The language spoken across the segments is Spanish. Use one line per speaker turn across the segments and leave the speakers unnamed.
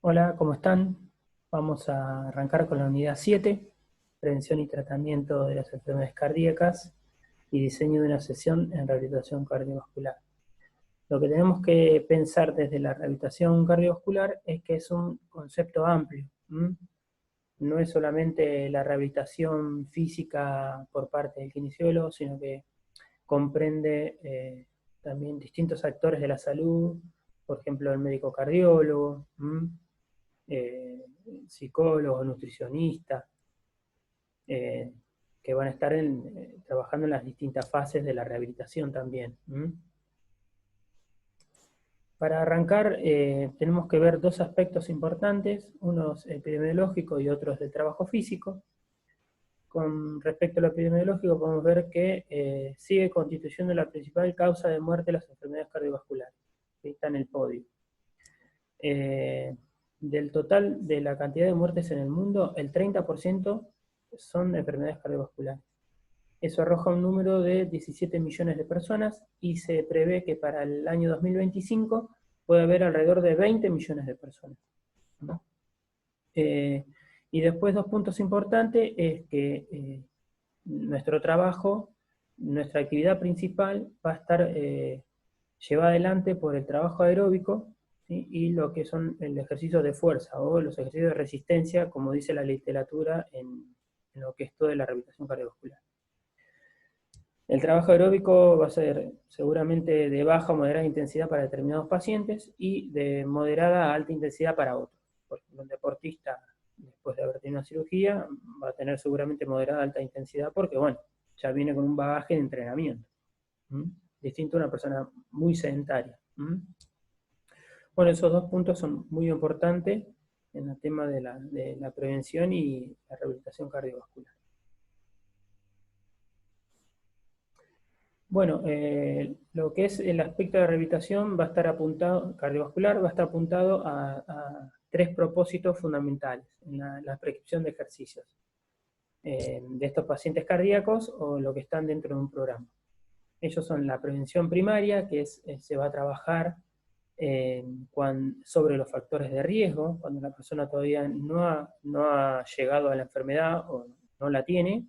Hola, ¿cómo están? Vamos a arrancar con la unidad 7, prevención y tratamiento de las enfermedades cardíacas y diseño de una sesión en rehabilitación cardiovascular. Lo que tenemos que pensar desde la rehabilitación cardiovascular es que es un concepto amplio. No es solamente la rehabilitación física por parte del kinesiólogo, sino que comprende también distintos actores de la salud, por ejemplo, el médico cardiólogo, eh, psicólogos, nutricionistas, eh, que van a estar trabajando en las distintas fases de la rehabilitación también. Para arrancar, tenemos que ver dos aspectos importantes, unos epidemiológicos y otros de trabajo físico. Con respecto a lo epidemiológico, podemos ver que sigue constituyendo la principal causa de muerte de las enfermedades cardiovasculares. Ahí está en el podio. Del total de la cantidad de muertes en el mundo, el 30% son de enfermedades cardiovasculares. Eso arroja un número de 17 millones de personas y se prevé que para el año 2025 puede haber alrededor de 20 millones de personas. ¿No? Y después dos puntos importantes es que nuestro trabajo, nuestra actividad principal va a estar llevada adelante por el trabajo aeróbico, ¿sí? Y lo que son el ejercicio de fuerza o los ejercicios de resistencia, como dice la literatura en lo que es toda la rehabilitación cardiovascular. El trabajo aeróbico va a ser seguramente de baja o moderada intensidad para determinados pacientes y de moderada a alta intensidad para otros. Por ejemplo, un deportista, después de haber tenido una cirugía, va a tener seguramente moderada a alta intensidad porque, bueno, ya viene con un bagaje de entrenamiento. Distinto a una persona muy sedentaria. Bueno, esos dos puntos son muy importantes en el tema de la prevención y la rehabilitación cardiovascular. Bueno, lo que es el aspecto de rehabilitación va a estar apuntado, cardiovascular, va a estar apuntado a tres propósitos fundamentales en la prescripción de ejercicios de estos pacientes cardíacos o lo que están dentro de un programa. Ellos son la prevención primaria, que se va a trabajar sobre los factores de riesgo, cuando la persona todavía no ha llegado a la enfermedad o no la tiene,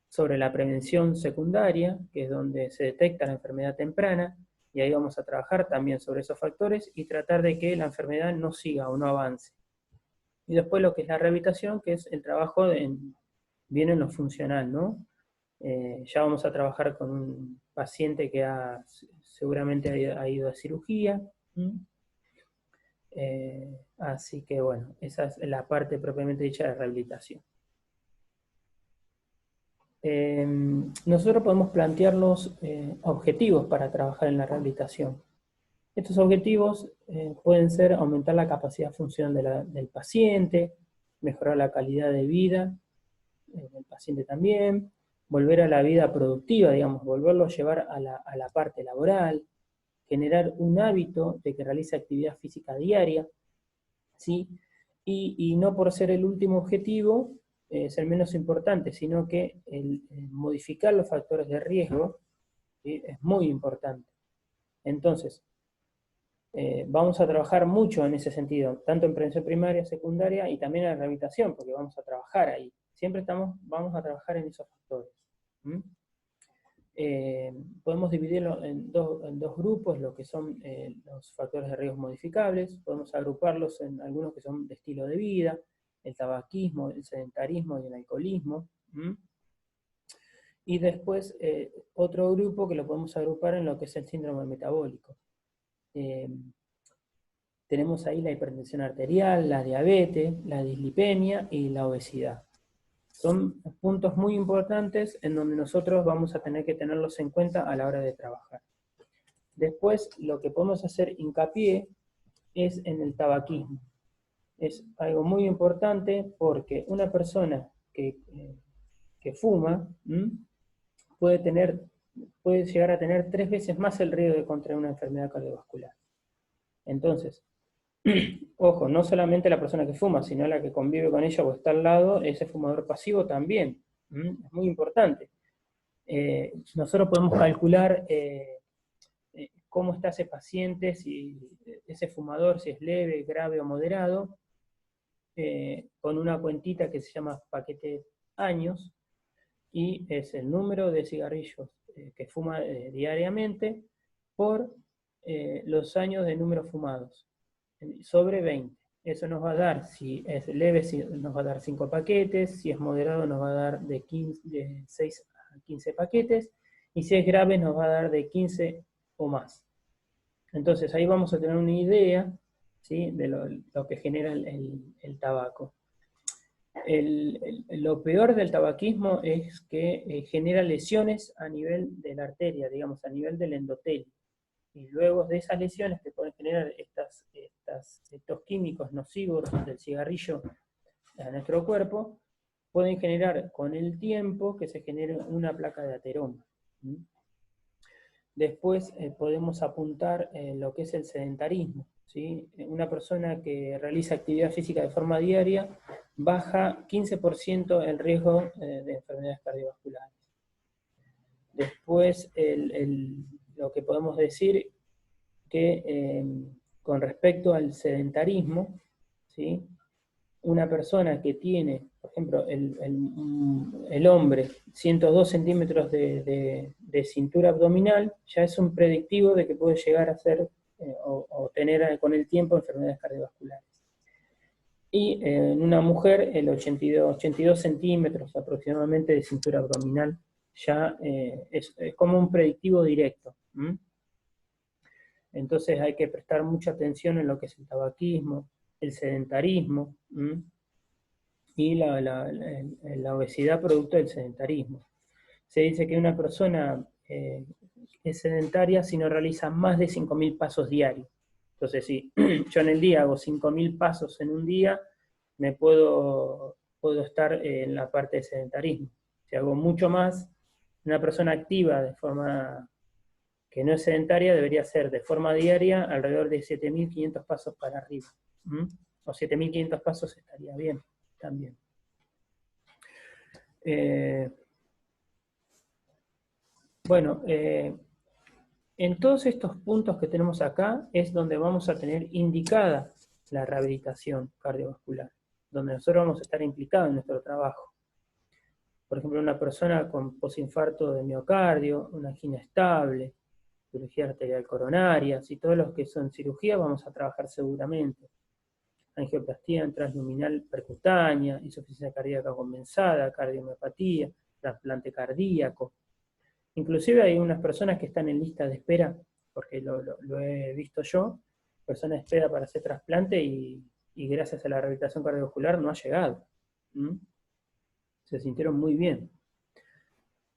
sobre la prevención secundaria, que es donde se detecta la enfermedad temprana, y ahí vamos a trabajar también sobre esos factores y tratar de que la enfermedad no siga o no avance. Y después lo que es la rehabilitación, que es el trabajo bien en lo funcional, ¿no? Ya vamos a trabajar con un paciente que seguramente ha ido a cirugía. Así que bueno, esa es la parte propiamente dicha de rehabilitación. Nosotros podemos plantearnos objetivos para trabajar en la rehabilitación. Estos objetivos pueden ser aumentar la capacidad funcional del paciente, mejorar la calidad de vida del paciente también, volver a la vida productiva, digamos, volverlo a llevar a la parte laboral, generar un hábito de que realice actividad física diaria, ¿sí? Y no por ser el último objetivo, es el menos importante, sino que el modificar los factores de riesgo, ¿sí? Es muy importante. Entonces, vamos a trabajar mucho en ese sentido, tanto en prevención primaria, secundaria y también en la rehabilitación, porque vamos a trabajar ahí. Siempre vamos a trabajar en esos factores. Podemos dividirlo en dos grupos, lo que son los factores de riesgo modificables, podemos agruparlos en algunos que son de estilo de vida, el tabaquismo, el sedentarismo y el alcoholismo. Y después otro grupo que lo podemos agrupar en lo que es el síndrome metabólico. Tenemos ahí la hipertensión arterial, la diabetes, la dislipemia y la obesidad. Son puntos muy importantes en donde nosotros vamos a tener que tenerlos en cuenta a la hora de trabajar. Después, lo que podemos hacer hincapié es en el tabaquismo. Es algo muy importante porque una persona que fuma puede llegar a tener 3 veces más el riesgo de contraer una enfermedad cardiovascular. Entonces, ojo, no solamente la persona que fuma, sino la que convive con ella o está al lado, ese fumador pasivo también. Es muy importante. Nosotros podemos calcular cómo está ese paciente, si ese fumador, si es leve, grave o moderado, con una cuentita que se llama paquete años, y es el número de cigarrillos que fuma diariamente por los años de números fumados, sobre 20. Eso nos va a dar, si es leve, nos va a dar 5 paquetes, si es moderado nos va a dar de 6 a 15 paquetes, y si es grave nos va a dar de 15 o más. Entonces ahí vamos a tener una idea, ¿sí?, de lo que genera el tabaco. Lo peor del tabaquismo es que genera lesiones a nivel de la arteria, digamos, a nivel del endotelio. Y luego de esas lesiones que pueden generar estos químicos nocivos del cigarrillo a nuestro cuerpo, pueden generar con el tiempo que se genere una placa de ateroma. Después podemos apuntar lo que es el sedentarismo, ¿sí? Una persona que realiza actividad física de forma diaria baja 15% el riesgo de enfermedades cardiovasculares. Después, lo que podemos decir que con respecto al sedentarismo, ¿sí?, una persona que tiene, por ejemplo, el hombre, 102 centímetros de cintura abdominal, ya es un predictivo de que puede llegar a ser o tener con el tiempo enfermedades cardiovasculares. Y en una mujer, el 82 centímetros aproximadamente de cintura abdominal, ya es como un predictivo directo. Entonces hay que prestar mucha atención en lo que es el tabaquismo, el sedentarismo, y la obesidad producto del sedentarismo. Se dice que una persona es sedentaria si no realiza más de 5.000 pasos diarios. Entonces, si yo en el día hago 5.000 pasos en un día, me puedo estar en la parte de sedentarismo. Si hago mucho más, una persona activa de forma que no es sedentaria debería ser de forma diaria alrededor de 7.500 pasos para arriba. O 7.500 pasos estaría bien también. Bueno, en todos estos puntos que tenemos acá es donde vamos a tener indicada la rehabilitación cardiovascular, donde nosotros vamos a estar implicados en nuestro trabajo. Por ejemplo, una persona con posinfarto de miocardio, una angina estable, cirugía arterial coronaria, y todos los que son cirugías vamos a trabajar seguramente. Angioplastía transluminal percutánea, insuficiencia cardíaca compensada, cardiomiopatía, trasplante cardíaco. Inclusive hay unas personas que están en lista de espera, porque lo he visto yo, personas de espera para hacer trasplante y gracias a la rehabilitación cardiovascular no ha llegado. Se sintieron muy bien.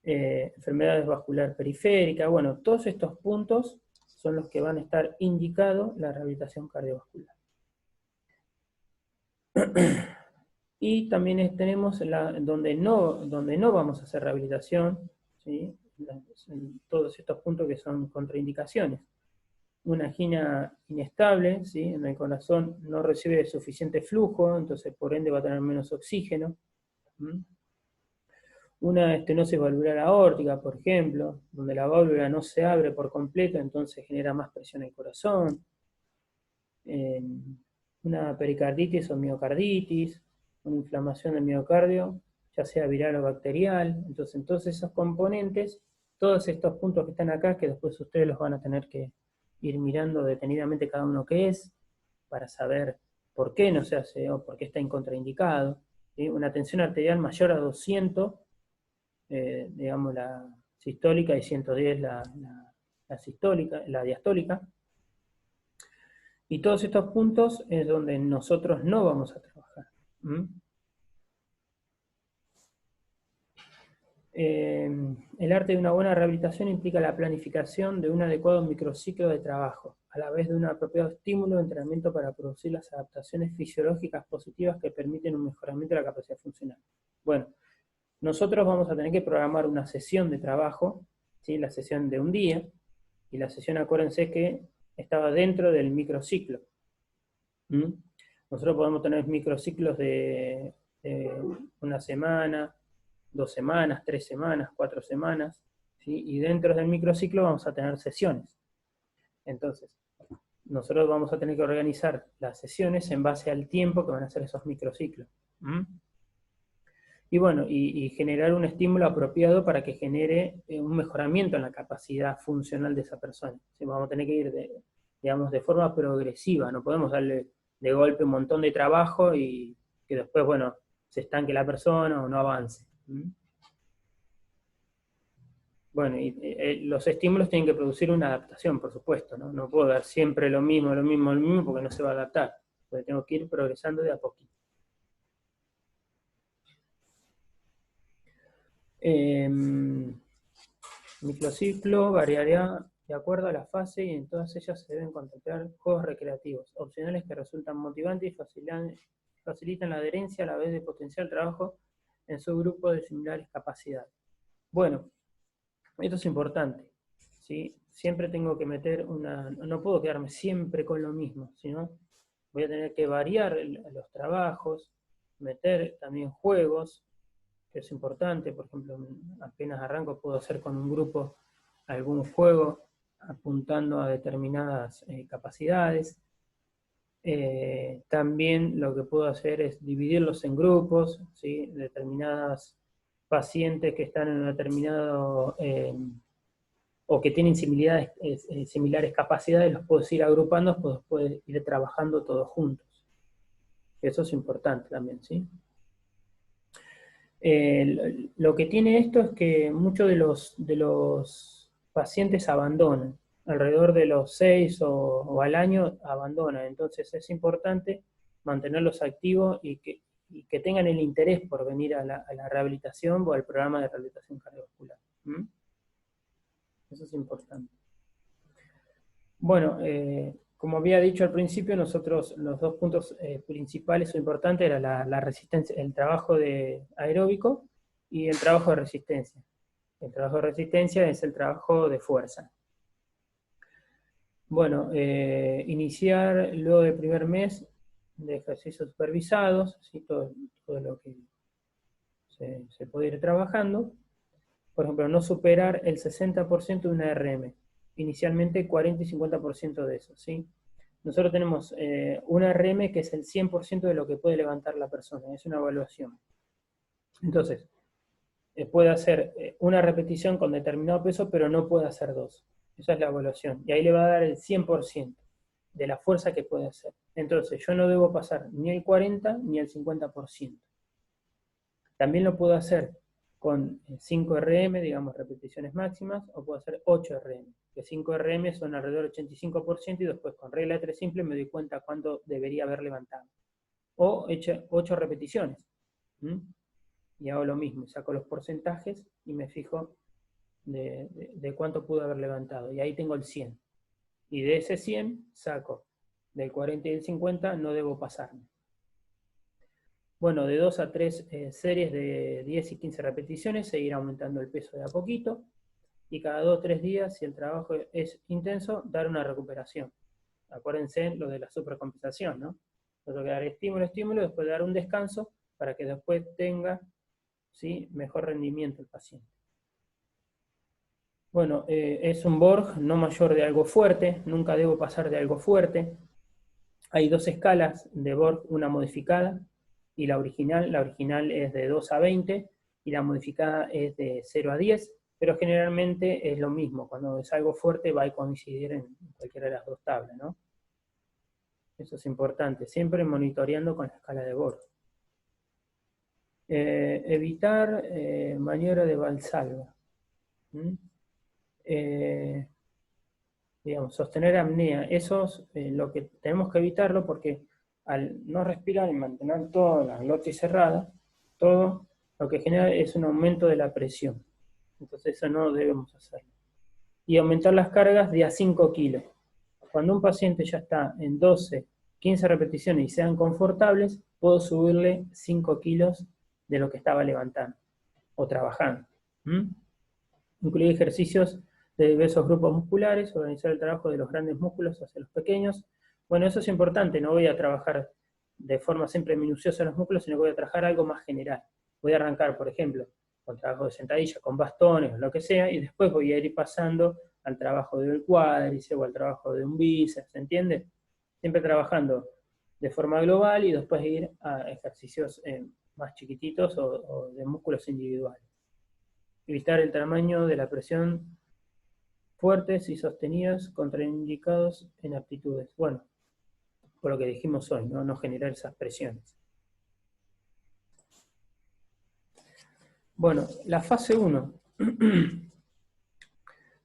Enfermedades vascular periférica, bueno, todos estos puntos son los que van a estar indicados la rehabilitación cardiovascular. Y también tenemos donde no vamos a hacer rehabilitación, ¿sí?, todos estos puntos que son contraindicaciones. Una angina inestable, ¿sí?, en el corazón no recibe suficiente flujo, entonces por ende va a tener menos oxígeno. Una estenosis valvular aórtica, por ejemplo, donde la válvula no se abre por completo, entonces genera más presión en el corazón. Una pericarditis o miocarditis, una inflamación del miocardio, ya sea viral o bacterial. Entonces, todos esos componentes, todos estos puntos que están acá, que después ustedes los van a tener que ir mirando detenidamente cada uno que es, para saber por qué no se hace o por qué está contraindicado. ¿Sí? Una tensión arterial mayor a 200, digamos la sistólica, y 110 la sistólica, la diastólica. Y todos estos puntos es donde nosotros no vamos a trabajar. El arte de una buena rehabilitación implica la planificación de un adecuado microciclo de trabajo, a la vez de un apropiado estímulo de entrenamiento para producir las adaptaciones fisiológicas positivas que permiten un mejoramiento de la capacidad funcional. Bueno, nosotros vamos a tener que programar una sesión de trabajo, ¿sí?, la sesión de un día, y la sesión, acuérdense que estaba dentro del microciclo. Nosotros podemos tener microciclos de una semana, 2 semanas, 3 semanas, 4 semanas, ¿sí?, y dentro del microciclo vamos a tener sesiones. Entonces, nosotros vamos a tener que organizar las sesiones en base al tiempo que van a ser esos microciclos. Y bueno, y generar un estímulo apropiado para que genere un mejoramiento en la capacidad funcional de esa persona. ¿Sí? Vamos a tener que ir, digamos, de forma progresiva, no podemos darle de golpe un montón de trabajo y que después, bueno, se estanque la persona o no avance. Bueno, y los estímulos tienen que producir una adaptación, por supuesto, ¿no? No puedo dar siempre lo mismo, porque no se va a adaptar, porque tengo que ir progresando de a poquito. Microciclo variará de acuerdo a la fase y en todas ellas se deben contemplar juegos recreativos, opcionales que resultan motivantes y facilitan la adherencia a la vez de potenciar el trabajo en su grupo de similares capacidades. Bueno, esto es importante, ¿sí? Siempre tengo que meter no puedo quedarme siempre con lo mismo, sino voy a tener que variar los trabajos, meter también juegos, que es importante. Por ejemplo, apenas arranco puedo hacer con un grupo algún juego apuntando a determinadas capacidades. También lo que puedo hacer es dividirlos en grupos, ¿sí? Determinadas pacientes que están en un determinado o que tienen similares capacidades, los puedo ir agrupando, puedo ir trabajando todos juntos. Eso es importante también, ¿sí? Lo que tiene esto es que muchos de los pacientes abandonan, alrededor de los 6 o al año abandonan, entonces es importante mantenerlos activos y que tengan el interés por venir a la rehabilitación o al programa de rehabilitación cardiovascular. Eso es importante. Bueno, como había dicho al principio, nosotros los dos puntos principales o importantes era la resistencia, el trabajo aeróbico y el trabajo de resistencia. El trabajo de resistencia es el trabajo de fuerza. Bueno, iniciar luego del primer mes de ejercicios supervisados, ¿sí? todo lo que se puede ir trabajando. Por ejemplo, no superar el 60% de una RM. Inicialmente 40 y 50% de eso, ¿sí? Nosotros tenemos una RM que es el 100% de lo que puede levantar la persona, es una evaluación. Entonces, puede hacer una repetición con determinado peso, pero no puede hacer dos. Esa es la evaluación. Y ahí le va a dar el 100% de la fuerza que puede hacer. Entonces, yo no debo pasar ni el 40 ni el 50%. También lo puedo hacer con 5 RM, digamos, repeticiones máximas, o puedo hacer 8 RM, que 5 RM son alrededor del 85%, y después con regla de 3 simple me doy cuenta cuánto debería haber levantado. O 8 repeticiones. Y hago lo mismo, saco los porcentajes y me fijo de cuánto pude haber levantado. Y ahí tengo el 100. Y de ese 100 saco del 40 y del 50, no debo pasarme. Bueno, de 2 a 3 series de 10 y 15 repeticiones, seguir aumentando el peso de a poquito, y cada 2 o 3 días, si el trabajo es intenso, dar una recuperación. Acuérdense lo de la supercompensación, ¿no? Tengo que dar estímulo, después dar un descanso, para que después tenga, ¿sí?, mejor rendimiento el paciente. Bueno, es un Borg no mayor de algo fuerte, nunca debo pasar de algo fuerte. Hay 2 escalas de Borg, una modificada y la original es de 2 a 20, y la modificada es de 0 a 10, pero generalmente es lo mismo, cuando es algo fuerte va a coincidir en cualquiera de las dos tablas, ¿no? Eso es importante, siempre monitoreando con la escala de Borg. Evitar maniobra de Valsalva. Digamos, sostener apnea, eso es lo que tenemos que evitarlo, porque al no respirar y mantener toda la glotis cerrada, todo lo que genera es un aumento de la presión. Entonces eso no debemos hacerlo. Y aumentar las cargas de a 5 kilos. Cuando un paciente ya está en 12, 15 repeticiones y sean confortables, puedo subirle 5 kilos de lo que estaba levantando o trabajando. Incluir ejercicios de diversos grupos musculares, organizar el trabajo de los grandes músculos hacia los pequeños. Bueno, eso es importante, no voy a trabajar de forma siempre minuciosa los músculos, sino que voy a trabajar algo más general. Voy a arrancar, por ejemplo, con trabajo de sentadilla, con bastones, o lo que sea, y después voy a ir pasando al trabajo del cuádriceps o al trabajo de un bíceps, ¿se entiende? Siempre trabajando de forma global y después ir a ejercicios más chiquititos o de músculos individuales. Evitar el tamaño de la presión fuertes y sostenidas contraindicados en aptitudes. Bueno, por lo que dijimos hoy, ¿no? No generar esas presiones. Bueno, la fase 1.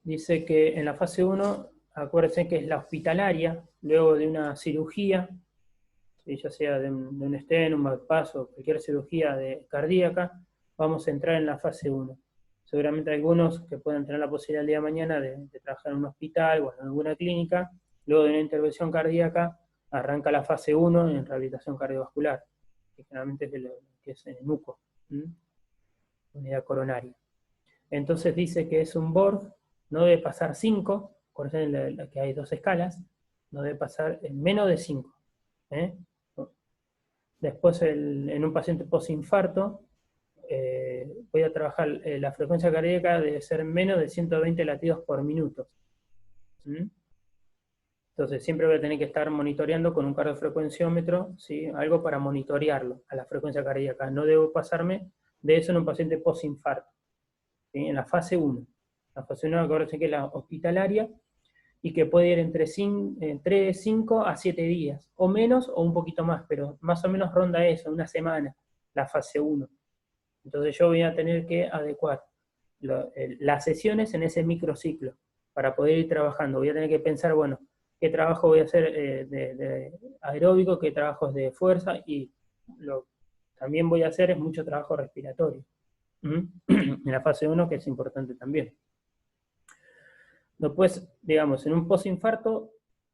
Dice que en la fase 1, acuérdense que es la hospitalaria, luego de una cirugía, ya sea de un stent, un bypass o cualquier cirugía cardíaca, vamos a entrar en la fase 1. Seguramente algunos que puedan tener la posibilidad el día de mañana de trabajar en un hospital o en alguna clínica, luego de una intervención cardíaca, arranca la fase 1 en rehabilitación cardiovascular, que generalmente es lo que es en el NUCO, unidad coronaria. Entonces dice que es un BORG, no debe pasar 5, por eso que hay 2 escalas, no debe pasar en menos de 5. Después, en un paciente postinfarto, voy a trabajar, la frecuencia cardíaca debe ser menos de 120 latidos por minuto. Entonces siempre voy a tener que estar monitoreando con un cardiofrecuenciómetro, ¿sí? Algo para monitorearlo a la frecuencia cardíaca. No debo pasarme de eso en un paciente postinfarto, ¿sí? En la fase 1. La fase 1, acuérdense que es la hospitalaria y que puede ir entre 5 a 7 días, o menos o un poquito más, pero más o menos ronda eso, una semana, la fase 1. Entonces yo voy a tener que adecuar las sesiones en ese microciclo para poder ir trabajando. Voy a tener que pensar, bueno, qué trabajo voy a hacer de aeróbico, qué trabajos de fuerza, y también voy a hacer es mucho trabajo respiratorio. En la fase 1, que es importante también. Después, digamos, en un postinfarto,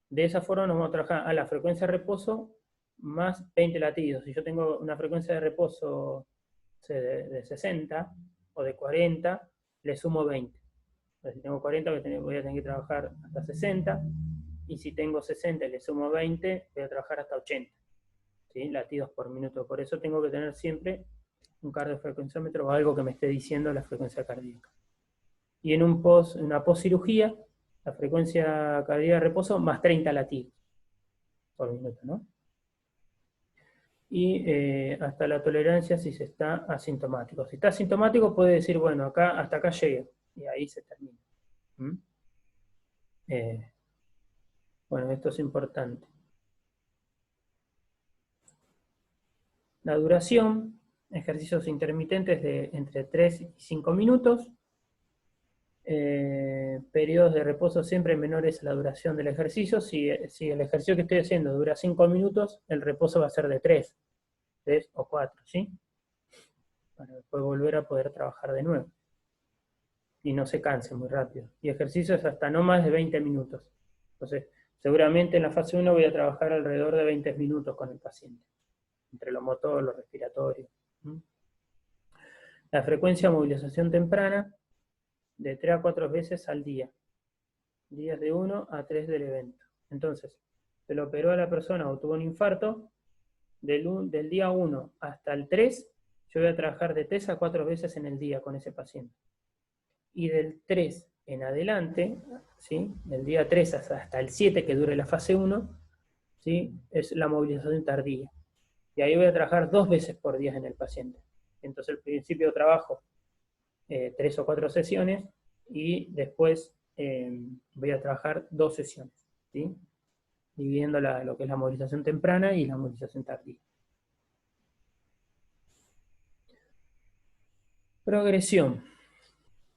de esa forma nos vamos a trabajar a la frecuencia de reposo más 20 latidos. Si yo tengo una frecuencia de reposo de 60 o de 40, le sumo 20. Entonces, si tengo 40, voy a tener que trabajar hasta 60, y si tengo 60 y le sumo 20, voy a trabajar hasta 80, ¿sí? Latidos por minuto. Por eso tengo que tener siempre un cardiofrecuenciómetro o algo que me esté diciendo la frecuencia cardíaca. Y en una postcirugía, la frecuencia cardíaca de reposo más 30 latidos por minuto, ¿no? Y hasta la tolerancia si se está asintomático. Si está asintomático puede decir, bueno, hasta acá llega, y ahí se termina. Bueno, esto es importante. La duración, ejercicios intermitentes de entre 3 y 5 minutos. Periodos de reposo siempre menores a la duración del ejercicio. Si el ejercicio que estoy haciendo dura 5 minutos, el reposo va a ser de 3 o 4, ¿sí? Para después volver a poder trabajar de nuevo. Y no se canse muy rápido. Y ejercicios hasta no más de 20 minutos. Entonces, seguramente en la fase 1 voy a trabajar alrededor de 20 minutos con el paciente, entre lo motor, lo respiratorio. La frecuencia de movilización temprana, de 3 a 4 veces al día. Días de 1 a 3 del evento. Entonces, se lo operó a la persona o tuvo un infarto, del día 1 hasta el 3, yo voy a trabajar de 3 a 4 veces en el día con ese paciente. Y del 3 en adelante, ¿sí? Del día 3 hasta el 7, que dure la fase 1, ¿sí? Es la movilización tardía. Y ahí voy a trabajar 2 veces por día en el paciente. Entonces, al principio trabajo 3 o 4 sesiones, y después voy a trabajar 2 sesiones, ¿sí? Dividiendo lo que es la movilización temprana y la movilización tardía. Progresión.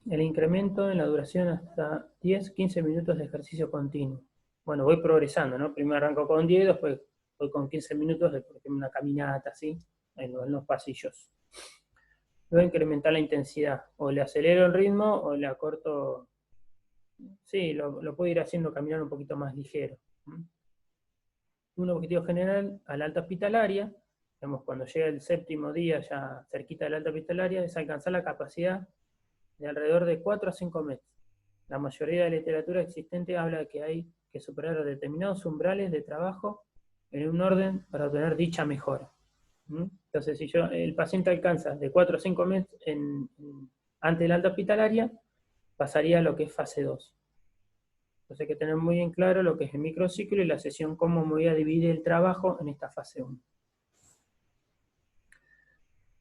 El incremento en la duración hasta 10-15 minutos de ejercicio continuo. Bueno, voy progresando, ¿no? Primero arranco con 10, después voy con 15 minutos de, por ejemplo, una caminata, ¿sí? En los pasillos. Luego incrementar la intensidad. O le acelero el ritmo o le acorto. Sí, lo puedo ir haciendo caminar un poquito más ligero. Un objetivo general a la alta hospitalaria, digamos, cuando llega el 7º día, ya cerquita de la alta hospitalaria, es alcanzar la capacidad de alrededor de 4 a 5 metros. La mayoría de la literatura existente habla de que hay que superar determinados umbrales de trabajo en un orden para obtener dicha mejora. Entonces, si el paciente alcanza de 4 a 5 metros antes de la alta hospitalaria, pasaría a lo que es fase 2. Entonces hay que tener muy en claro lo que es el microciclo y la sesión, cómo me voy a dividir el trabajo en esta fase 1.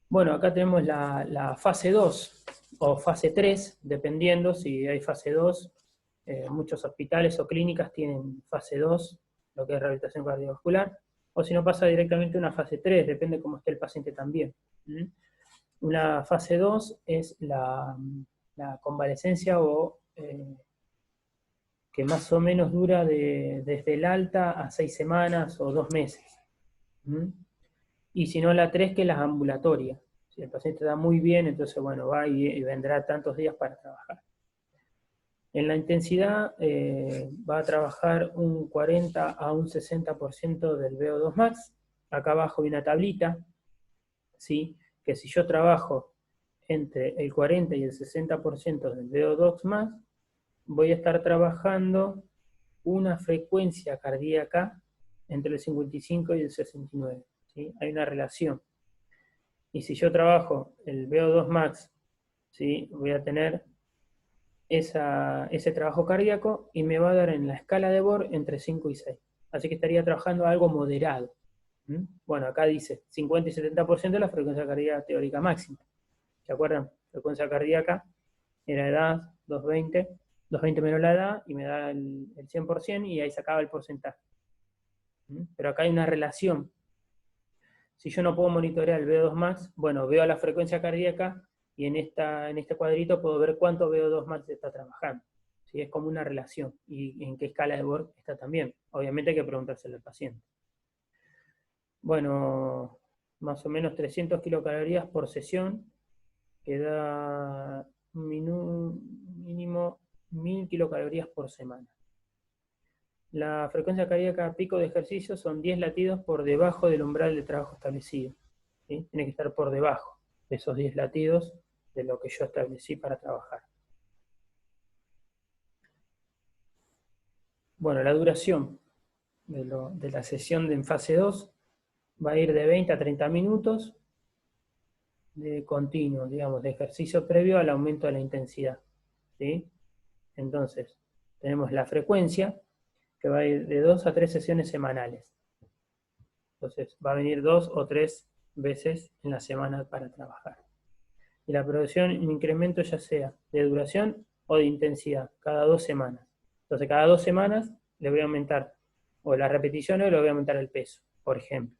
Bueno, acá tenemos la fase 2 o fase 3, dependiendo si hay fase 2. Muchos hospitales o clínicas tienen fase 2, lo que es rehabilitación cardiovascular, o si no pasa directamente a una fase 3, depende cómo esté el paciente también. Una fase 2 es la convalecencia o que más o menos dura desde el alta a 6 semanas o 2 meses. Y si no, la 3, que es la ambulatoria. Si el paciente está muy bien, entonces bueno, va y vendrá tantos días para trabajar. En la intensidad va a trabajar un 40 a un 60% del VO2 max. Acá abajo hay una tablita, ¿sí? Que si yo trabajo entre el 40 y el 60% del VO2 max, voy a estar trabajando una frecuencia cardíaca entre el 55 y el 69. ¿Sí? Hay una relación. Y si yo trabajo el VO2 max, ¿sí? Voy a tener ese trabajo cardíaco y me va a dar en la escala de Bohr entre 5 y 6. Así que estaría trabajando algo moderado. Bueno, acá dice 50 y 70% de la frecuencia cardíaca teórica máxima. ¿Se acuerdan? Frecuencia cardíaca era edad 220, 220 menos la edad y me da el 100% y ahí sacaba el porcentaje. Pero acá hay una relación. Si yo no puedo monitorear el VO2 max, bueno, veo la frecuencia cardíaca y en este cuadrito puedo ver cuánto VO2 max está trabajando. ¿Sí? Es como una relación. Y en qué escala de Borg está también. Obviamente hay que preguntárselo al paciente. Bueno, más o menos 300 kilocalorías por sesión, que da mínimo 1000 kilocalorías por semana. La frecuencia cardíaca pico de ejercicio son 10 latidos por debajo del umbral de trabajo establecido. ¿Sí? Tiene que estar por debajo de esos 10 latidos de lo que yo establecí para trabajar. Bueno, la duración de la sesión en fase 2 va a ir de 20 a 30 minutos de continuo, digamos, de ejercicio previo al aumento de la intensidad. ¿Sí? Entonces, tenemos la frecuencia, que va a ir de 2 a 3 sesiones semanales. Entonces, va a venir 2 o 3 veces en la semana para trabajar. Y la producción en incremento ya sea de duración o de intensidad, cada 2 semanas. Entonces, cada 2 semanas le voy a aumentar, o las repeticiones, le voy a aumentar el peso, por ejemplo.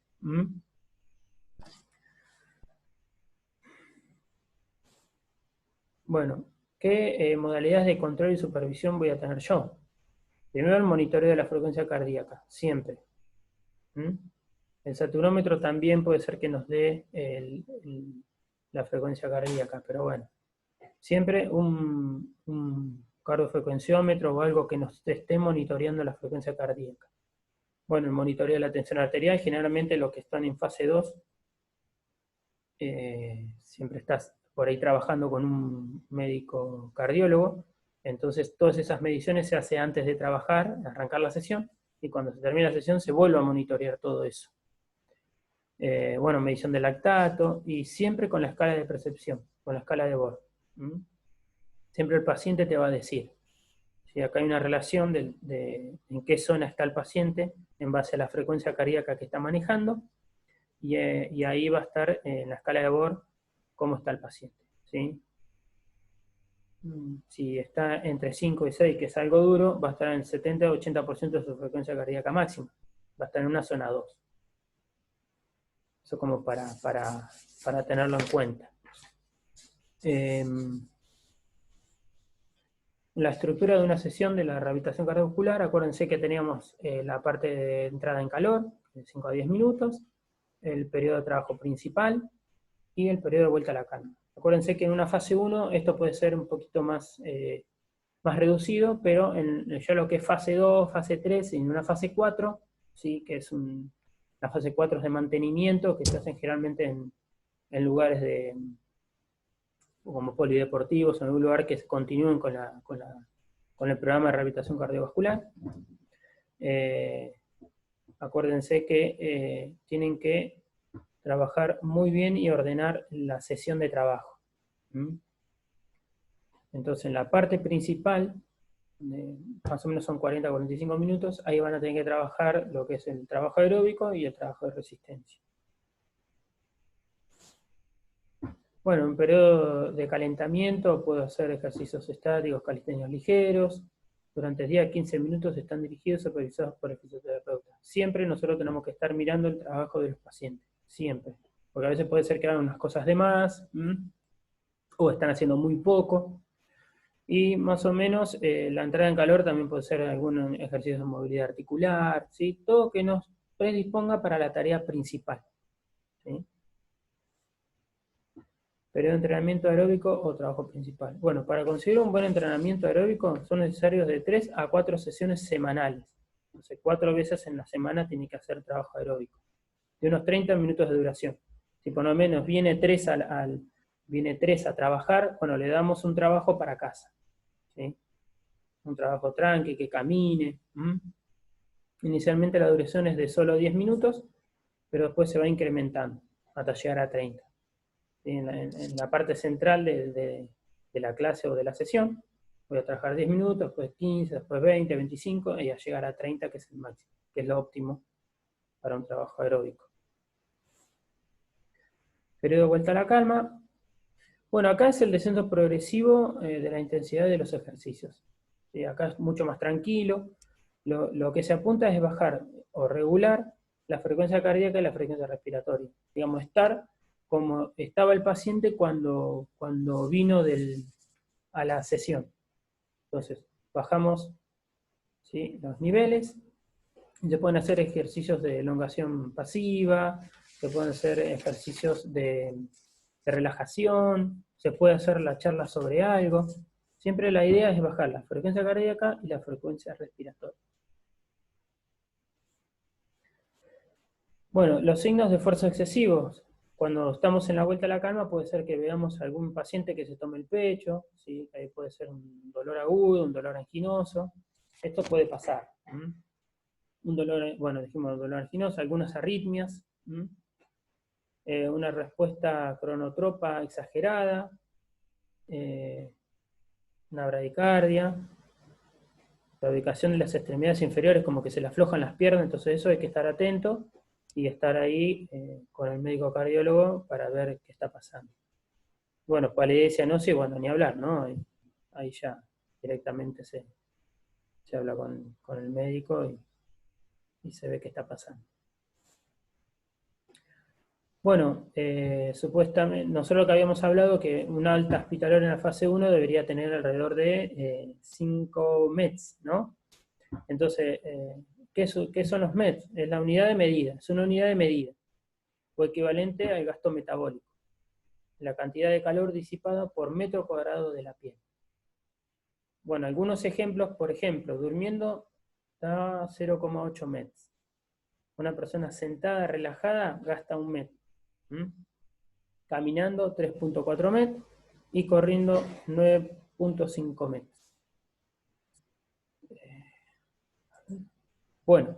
Bueno, ¿qué modalidades de control y supervisión voy a tener yo? Primero, el monitoreo de la frecuencia cardíaca, siempre. El saturómetro también puede ser que nos dé la frecuencia cardíaca, pero bueno, siempre un cardiofrecuenciómetro o algo que nos esté monitoreando la frecuencia cardíaca. Bueno, el monitoreo de la tensión arterial, generalmente los que están en fase 2, siempre estás por ahí trabajando con un médico cardiólogo, entonces todas esas mediciones se hacen antes de trabajar, arrancar la sesión, y cuando se termina la sesión se vuelve a monitorear todo eso. Bueno, medición de lactato, y siempre con la escala de percepción, con la escala de Bohr. Siempre el paciente te va a decir. ¿Sí? Acá hay una relación de en qué zona está el paciente en base a la frecuencia cardíaca que está manejando, y ahí va a estar en la escala de Bohr cómo está el paciente. ¿Sí? Si está entre 5 y 6, que es algo duro, va a estar en el 70-80% de su frecuencia cardíaca máxima. Va a estar en una zona 2. Eso como para tenerlo en cuenta. La estructura de una sesión de la rehabilitación cardiovascular, acuérdense que teníamos la parte de entrada en calor, de 5 a 10 minutos, el periodo de trabajo principal y el periodo de vuelta a la calma. Acuérdense que en una fase 1 esto puede ser un poquito más reducido, pero en ya lo que es fase 2, fase 3 y en una fase 4, ¿sí? Que es la fase 4 es de mantenimiento, que se hacen generalmente en lugares como polideportivos, en algún lugar que continúen con el programa de rehabilitación cardiovascular. Acuérdense que tienen que trabajar muy bien y ordenar la sesión de trabajo. Entonces, en la parte principal, más o menos son 40 a 45 minutos, ahí van a tener que trabajar lo que es el trabajo aeróbico y el trabajo de resistencia. Bueno, en periodo de calentamiento puedo hacer ejercicios estáticos, calistenios ligeros. Durante 10 a 15 minutos están dirigidos y supervisados por el fisioterapeuta. Siempre nosotros tenemos que estar mirando el trabajo de los pacientes, siempre. Porque a veces puede ser que hagan unas cosas de más, o están haciendo muy poco. Y más o menos la entrada en calor también puede ser algún ejercicio de movilidad articular, ¿sí? Todo que nos predisponga para la tarea principal, ¿sí? Periodo de entrenamiento aeróbico o trabajo principal. Bueno, para conseguir un buen entrenamiento aeróbico son necesarios de 3 a 4 sesiones semanales. Entonces, 4 veces en la semana tiene que hacer trabajo aeróbico. De unos 30 minutos de duración. Si por lo menos viene 3 a trabajar, bueno, le damos un trabajo para casa, ¿sí? Un trabajo tranqui, que camine. Inicialmente la duración es de solo 10 minutos, pero después se va incrementando hasta llegar a 30. En la parte central de la clase o de la sesión, voy a trabajar 10 minutos, después 15, después 20, 25, y a llegar a 30, que es el máximo, que es lo óptimo para un trabajo aeróbico. Periodo de vuelta a la calma. Bueno, acá es el descenso progresivo de la intensidad de los ejercicios. ¿Sí? Acá es mucho más tranquilo. Lo que se apunta es bajar o regular la frecuencia cardíaca y la frecuencia respiratoria. Digamos, estar como estaba el paciente cuando vino a la sesión. Entonces, bajamos, ¿sí?, los niveles. Se pueden hacer ejercicios de elongación pasiva, se pueden hacer ejercicios de relajación, se puede hacer la charla sobre algo. Siempre la idea es bajar la frecuencia cardíaca y la frecuencia respiratoria. Bueno, los signos de esfuerzo excesivos. Cuando estamos en la vuelta a la calma puede ser que veamos a algún paciente que se tome el pecho, ¿sí? Ahí puede ser un dolor agudo, un dolor anginoso. Esto puede pasar. Un dolor, bueno, dijimos dolor anginoso, algunas arritmias, una respuesta cronotropa exagerada, una bradicardia, la ubicación de las extremidades inferiores, como que se le aflojan las piernas, entonces eso hay que estar atento y estar ahí con el médico cardiólogo para ver qué está pasando. Bueno, palidez cianosis, bueno, ni hablar, ¿no? Ahí ya directamente se habla con el médico y se ve qué está pasando. Bueno, supuestamente, nosotros que habíamos hablado que una alta hospitalaria en la fase 1 debería tener alrededor de 5 METs, ¿no? Entonces, ¿qué son los METs? Es la unidad de medida, es una unidad de medida, o equivalente al gasto metabólico, la cantidad de calor disipada por metro cuadrado de la piel. Bueno, algunos ejemplos, por ejemplo, durmiendo da 0,8 METs. Una persona sentada, relajada, gasta 1 MET. Caminando 3,4 MET y corriendo 9,5 MET. Bueno,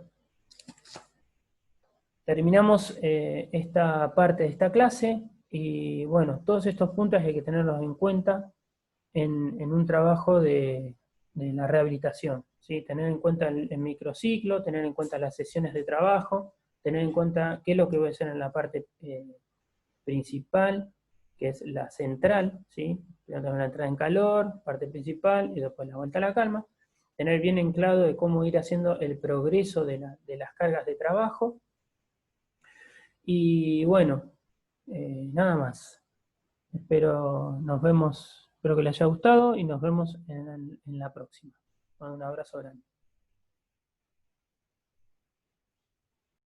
terminamos esta parte de esta clase y bueno, todos estos puntos hay que tenerlos en cuenta en un trabajo de la rehabilitación, ¿sí? Tener en cuenta el microciclo, tener en cuenta las sesiones de trabajo, tener en cuenta qué es lo que voy a hacer en la parte principal, que es la central, ¿sí? Primero la entrada en calor, parte principal, y después la vuelta a la calma. Tener bien en claro de cómo ir haciendo el progreso de las cargas de trabajo. Y bueno, nada más. Espero que les haya gustado y nos vemos en la próxima. Un abrazo grande.